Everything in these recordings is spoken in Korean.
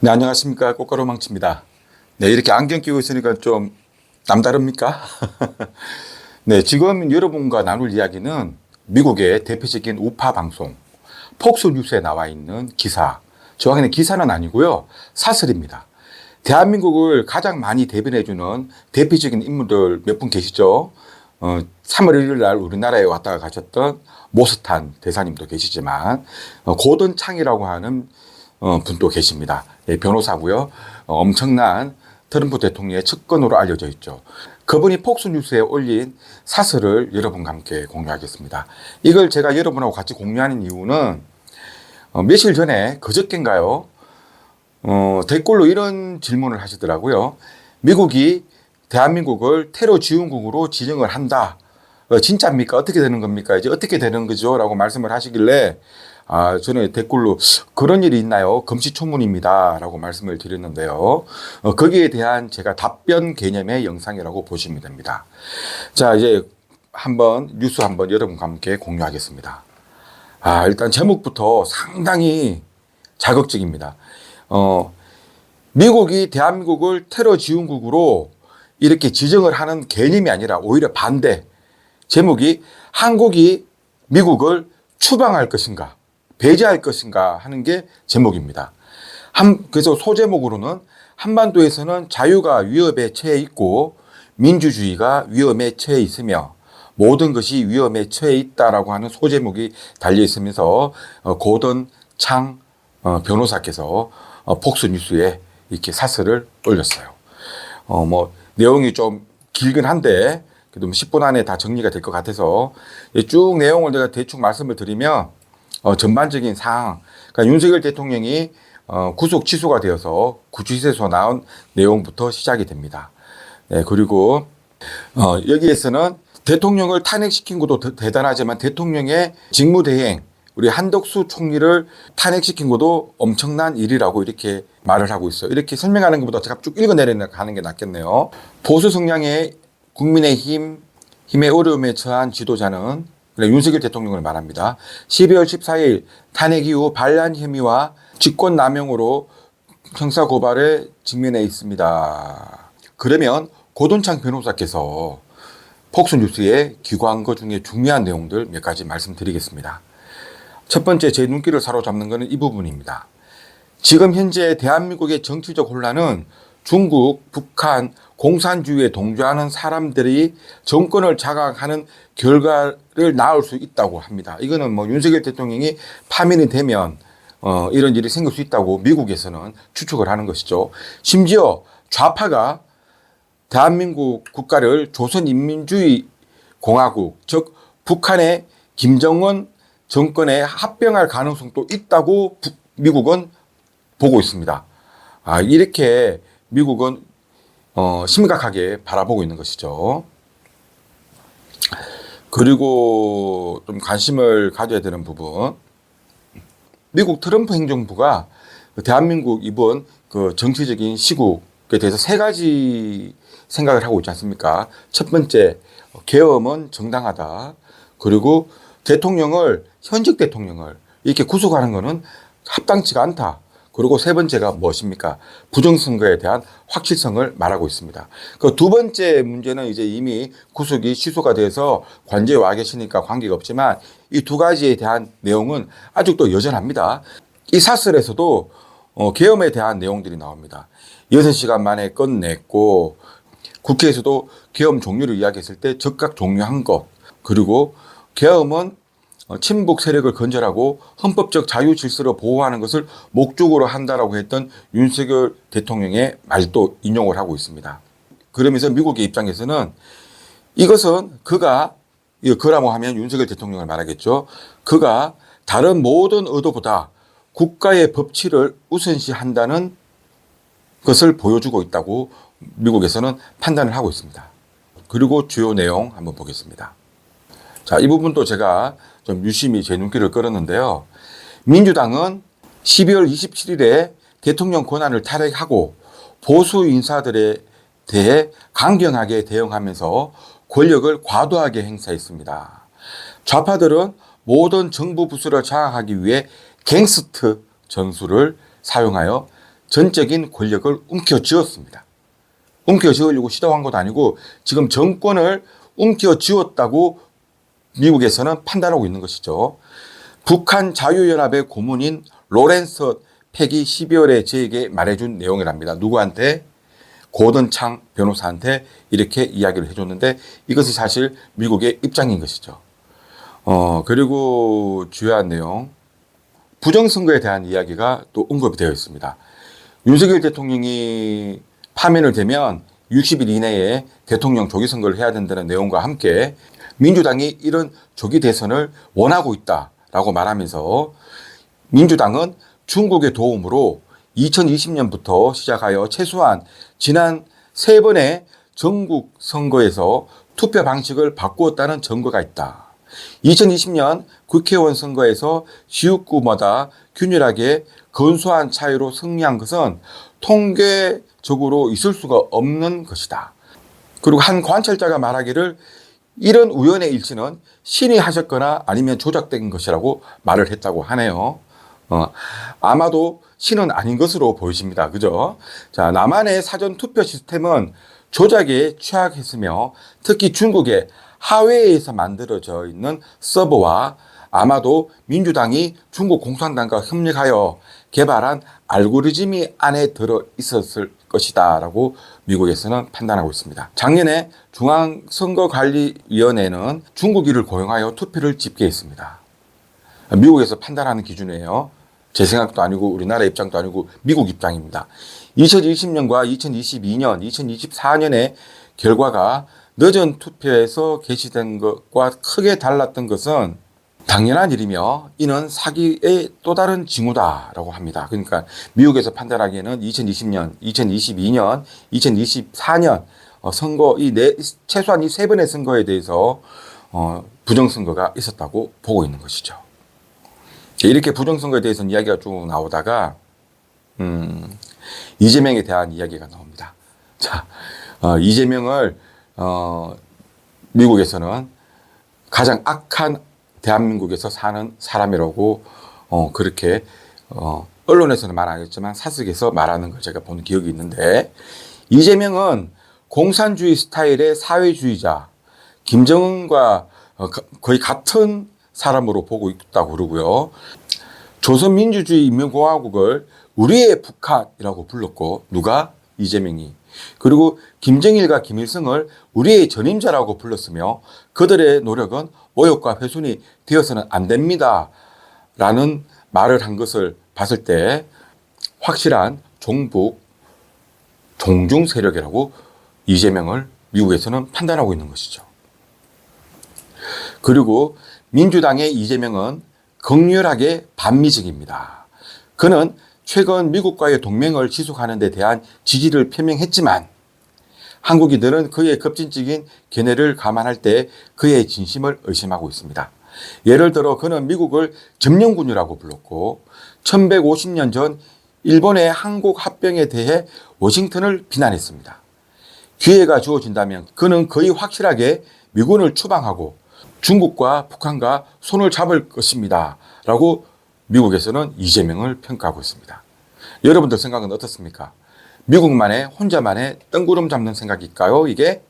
네, 안녕하십니까. 꽃가루망치입니다. 네, 이렇게 안경 끼고 있으니까 좀 남다릅니까? 네, 지금 여러분과 나눌 이야기는 미국의 대표적인 우파 방송, 폭스뉴스에 나와 있는 기사, 정확히는 기사는 아니고요, 사설입니다. 대한민국을 가장 많이 대변해주는 대표적인 인물들 몇 분 계시죠? 3월 1일 날 우리나라에 왔다가 가셨던 모스탄 대사님도 계시지만, 고든 창이라고 하는 분도 계십니다. 예, 변호사고요. 엄청난 트럼프 대통령의 측근으로 알려져 있죠. 그분이 폭스뉴스에 올린 사설을 여러분과 함께 공유하겠습니다. 이걸 제가 여러분하고 같이 공유하는 이유는 며칠 전에 그저께인가요? 댓글로 이런 질문을 하시더라고요. 미국이 대한민국을 테러 지원국으로 지정을 한다. 진짜입니까? 어떻게 되는 겁니까? 이제 어떻게 되는 거죠? 라고 말씀을 하시길래 저는 댓글로 그런 일이 있나요? 금시초문입니다. 라고 말씀을 드렸는데요. 거기에 대한 제가 답변 개념의 영상이라고 보시면 됩니다. 자, 이제 뉴스 한번 여러분과 함께 공유하겠습니다. 일단 제목부터 상당히 자극적입니다. 미국이 대한민국을 테러 지원국으로 이렇게 지정을 하는 개념이 아니라 오히려 반대. 제목이 한국이 미국을 추방할 것인가, 배제할 것인가 하는 게 제목입니다. 그래서 소제목으로는 한반도에서는 자유가 위협에 처해 있고 민주주의가 위험에 처해 있으며 모든 것이 위험에 처해 있다라고 하는 소제목이 달려 있으면서 고든 창 변호사께서 폭스뉴스에 이렇게 사설을 올렸어요. 내용이 좀 길긴 한데 그래도 10분 안에 다 정리가 될 것 같아서 쭉 내용을 제가 대충 말씀을 드리면 전반적인 사항, 그러니까 윤석열 대통령이 구속 취소가 되어서 구치소에서 나온 내용부터 시작이 됩니다. 네, 그리고 여기에서는 대통령을 탄핵시킨 것도 대단하지만 대통령의 직무대행, 우리 한덕수 총리를 탄핵시킨 것도 엄청난 일이라고 이렇게 말을 하고 있어요. 이렇게 설명하는 것보다 제가 쭉 읽어내려가는 게 낫겠네요. 보수 성향의 국민의힘의 어려움에 처한 지도자는 윤석열 대통령을 말합니다. 12월 14일 탄핵 이후 반란 혐의와 직권남용으로 형사고발에 직면해 있습니다. 그러면 고든창 변호사께서 폭스뉴스에 기고한 것 중에 중요한 내용들 몇 가지 말씀드리겠습니다. 첫 번째 제 눈길을 사로잡는 것은 이 부분입니다. 지금 현재 대한민국의 정치적 혼란은 중국, 북한, 공산주의에 동조하는 사람들이 정권을 장악하는 결과를 낳을 수 있다고 합니다. 이거는 윤석열 대통령이 파면이 되면 이런 일이 생길 수 있다고 미국에서는 추측을 하는 것이죠. 심지어 좌파가 대한민국 국가를 조선인민주의 공화국, 즉 북한의 김정은 정권에 합병할 가능성도 있다고 미국은 보고 있습니다. 이렇게 미국은 심각하게 바라보고 있는 것이죠. 그리고 좀 관심을 가져야 되는 부분. 미국 트럼프 행정부가 대한민국 이번 그 정치적인 시국에 대해서 세 가지 생각을 하고 있지 않습니까? 첫 번째, 계엄은 정당하다. 그리고 현직 대통령을 이렇게 구속하는 것은 합당치가 않다. 그리고 세 번째가 무엇입니까? 부정선거에 대한 확실성을 말하고 있습니다. 그 두 번째 문제는 이제 이미 구속이 취소가 돼서 관저에 와 계시니까 관계가 없지만 이 두 가지에 대한 내용은 아직도 여전합니다. 이 사설에서도 계엄에 대한 내용들이 나옵니다. 6시간 만에 끝냈고 국회에서도 계엄 종료를 이야기했을 때 즉각 종료한 것, 그리고 계엄은 친북 세력을 건절하고 헌법적 자유 질서를 보호하는 것을 목적으로 한다라고 했던 윤석열 대통령의 말도 인용을 하고 있습니다. 그러면서 미국의 입장에서는 이것은 그라고 하면 윤석열 대통령을 말하겠죠. 그가 다른 모든 의도보다 국가의 법치를 우선시한다는 것을 보여주고 있다고 미국에서는 판단을 하고 있습니다. 그리고 주요 내용 한번 보겠습니다. 자, 이 부분도 제가 좀 유심히 제 눈길을 끌었는데요. 민주당은 12월 27일에 대통령 권한을 탈핵하고 보수 인사들에 대해 강경하게 대응하면서 권력을 과도하게 행사했습니다. 좌파들은 모든 정부 부서를 장악하기 위해 갱스트 전술을 사용하여 전적인 권력을 움켜쥐었습니다. 움켜쥐으려고 시도한 것도 아니고 지금 정권을 움켜쥐었다고 미국에서는 판단하고 있는 것이죠. 북한 자유연합의 고문인 로렌스 팩이 12월에 저에게 말해준 내용이랍니다. 누구한테? 고든창 변호사한테 이렇게 이야기를 해줬는데 이것이 사실 미국의 입장인 것이죠. 그리고 주요한 내용, 부정선거에 대한 이야기가 또 언급이 되어 있습니다. 윤석열 대통령이 파면을 되면 60일 이내에 대통령 조기 선거를 해야 된다는 내용과 함께 민주당이 이런 조기 대선을 원하고 있다라고 말하면서 민주당은 중국의 도움으로 2020년부터 시작하여 최소한 지난 3번의 전국 선거에서 투표 방식을 바꾸었다는 증거가 있다. 2020년 국회의원 선거에서 지역구마다 균일하게 근소한 차이로 승리한 것은 통계적으로 있을 수가 없는 것이다. 그리고 한 관찰자가 말하기를 이런 우연의 일치는 신이 하셨거나 아니면 조작된 것이라고 말을 했다고 하네요. 아마도 신은 아닌 것으로 보이십니다. 그죠? 자, 남한의 사전 투표 시스템은 조작에 취약했으며 특히 중국의 하웨이에서 만들어져 있는 서버와 아마도 민주당이 중국 공산당과 협력하여 개발한 알고리즘이 안에 들어 있었을 것이다 라고 미국에서는 판단하고 있습니다. 작년에 중앙선거관리위원회는 중국인을 고용하여 투표를 집계했습니다. 미국에서 판단하는 기준이에요. 제 생각도 아니고 우리나라 입장도 아니고 미국 입장입니다. 2020년과 2022년, 2024년의 결과가 늦은 투표에서 게시된 것과 크게 달랐던 것은 당연한 일이며 이는 사기의 또 다른 징후다라고 합니다. 그러니까 미국에서 판단하기에는 2020년, 2022년, 2024년 선거 최소한 이 3번의 선거에 대해서 부정선거가 있었다고 보고 있는 것이죠. 이렇게 부정선거에 대해서는 이야기가 쭉 나오다가 이재명에 대한 이야기가 나옵니다. 자, 이재명을 미국에서는 가장 악한 대한민국에서 사는 사람이라고 그렇게 언론에서는 말하겠지만 사석에서 말하는 걸 제가 본 기억이 있는데 이재명은 공산주의 스타일의 사회주의자 김정은과 거의 같은 사람으로 보고 있다고 그러고요. 조선민주주의 인민공화국을 우리의 북한이라고 불렀고 누가? 이재명이. 그리고 김정일과 김일성을 우리의 전임자라고 불렀으며 그들의 노력은 모욕과 훼손이 되어서는 안 됩니다 라는 말을 한 것을 봤을 때 확실한 종북 종중 세력이라고 이재명을 미국에서는 판단하고 있는 것이죠. 그리고 민주당의 이재명은 극렬하게 반미적입니다. 그는 최근 미국과의 동맹을 지속하는 데 대한 지지를 표명했지만 한국인들은 그의 급진적인 견해를 감안할 때 그의 진심을 의심하고 있습니다. 예를 들어 그는 미국을 점령군이라고 불렀고 1150년 전 일본의 한국 합병에 대해 워싱턴을 비난했습니다. 기회가 주어진다면 그는 거의 확실하게 미군을 추방하고 중국과 북한과 손을 잡을 것입니다 라고 미국에서는 이재명을 평가하고 있습니다. 여러분들 생각은 어떻습니까? 미국만의 혼자만의 뜬구름 잡는 생각일까요? 이게?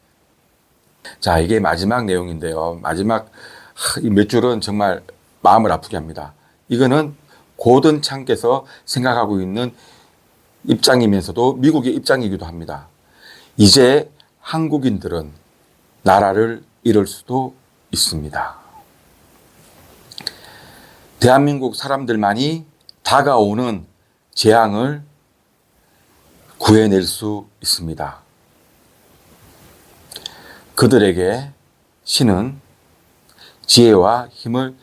자, 이게 마지막 내용인데요. 마지막 이 몇 줄은 정말 마음을 아프게 합니다. 이거는 고든창께서 생각하고 있는 입장이면서도 미국의 입장이기도 합니다. 이제 한국인들은 나라를 잃을 수도 있습니다. 대한민국 사람들만이 다가오는 재앙을 구해낼 수 있습니다. 그들에게 신은 지혜와 힘을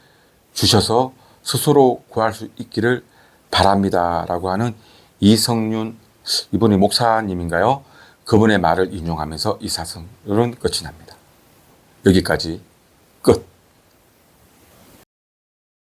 주셔서 스스로 구할 수 있기를 바랍니다 라고 하는 이성윤 이분이 목사님인가요? 그분의 말을 인용하면서 이 사설은 끝이 납니다. 여기까지